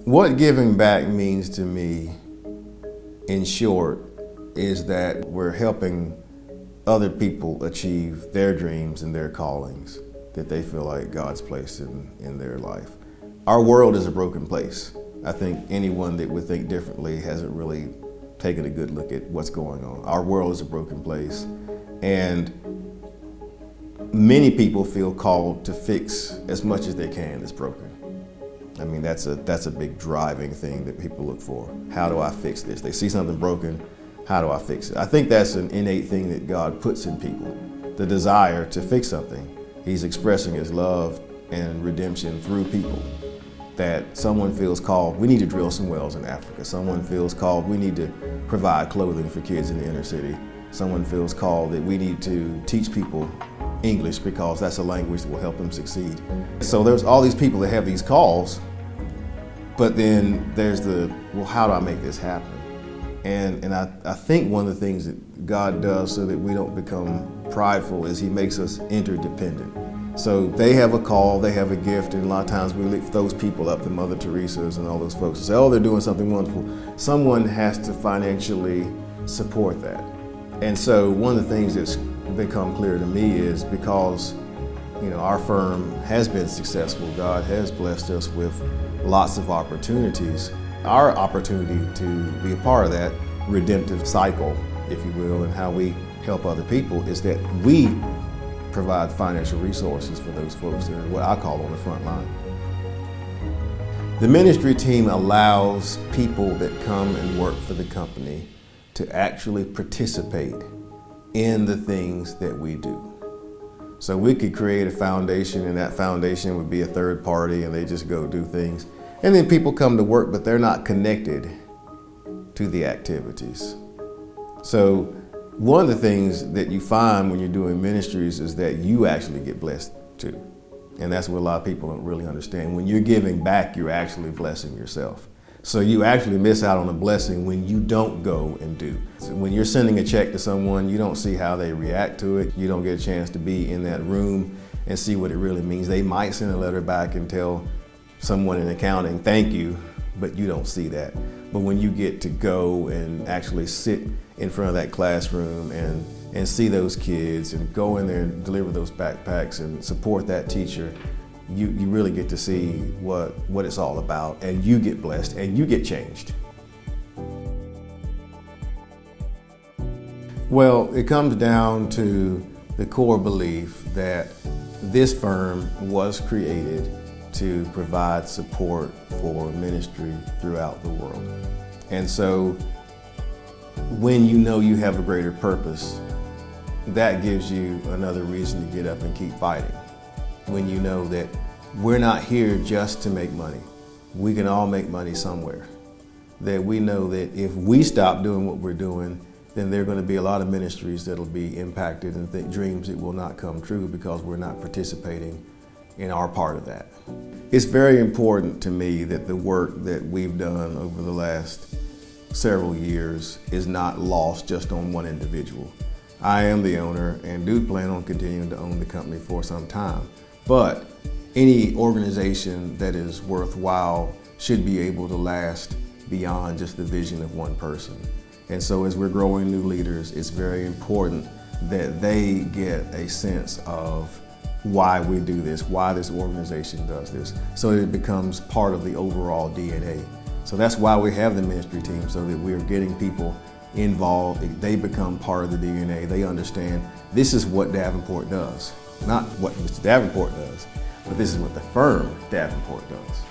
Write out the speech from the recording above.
What giving back means to me, in short, is that we're helping other people achieve their dreams and their callings that they feel like God's placed in their life. Our world is a broken place. I think anyone that would think differently hasn't really taken a good look at what's going on. Our world is a broken place, and many people feel called to fix as much as they can that's broken. I mean, that's a big driving thing that people look for. How do I fix this? They see something broken, how do I fix it? I think that's an innate thing that God puts in people, the desire to fix something. He's expressing His love and redemption through people. That someone feels called, we need to drill some wells in Africa. Someone feels called, we need to provide clothing for kids in the inner city. Someone feels called that we need to teach people English because that's a language that will help them succeed. So there's all these people that have these calls, but then there's well, how do I make this happen? And I think one of the things that God does so that we don't become prideful is He makes us interdependent. So they have a call, they have a gift, and a lot of times we lift those people up, the Mother Teresa's and all those folks, and say, oh, they're doing something wonderful. Someone has to financially support that. And so one of the things that's become clear to me is because our firm has been successful, God has blessed us with lots of opportunities. Our opportunity to be a part of that redemptive cycle, if you will, and how we help other people is that we provide financial resources for those folks that are what I call on the front line. The ministry team allows people that come and work for the company to actually participate in the things that we do. So we could create a foundation, and that foundation would be a third party and they just go do things. And then people come to work, but they're not connected to the activities. So one of the things that you find when you're doing ministries is that you actually get blessed too. And that's what a lot of people don't really understand. When you're giving back, you're actually blessing yourself. So you actually miss out on a blessing when you don't go and do. So when you're sending a check to someone, you don't see how they react to it. You don't get a chance to be in that room and see what it really means. They might send a letter back and tell someone in accounting, thank you, but you don't see that. But when you get to go and actually sit in front of that classroom and see those kids and go in there and deliver those backpacks and support that teacher, you really get to see what it's all about, and you get blessed and you get changed. Well, it comes down to the core belief that this firm was created to provide support for ministry throughout the world. And so when you know you have a greater purpose, that gives you another reason to get up and keep fighting. When you know that we're not here just to make money. We can all make money somewhere. That we know that if we stop doing what we're doing, then there are going to be a lot of ministries that'll be impacted and dreams that will not come true because we're not participating in our part of that. It's very important to me that the work that we've done over the last several years is not lost just on one individual. I am the owner and do plan on continuing to own the company for some time, but any organization that is worthwhile should be able to last beyond just the vision of one person. And so as we're growing new leaders, it's very important that they get a sense of why we do this, why this organization does this, so that it becomes part of the overall DNA. So that's why we have the ministry team, so that we're getting people involved. They become part of the DNA. They understand this is what Davenport does, not what Mr. Davenport does, but this is what the firm Davenport does.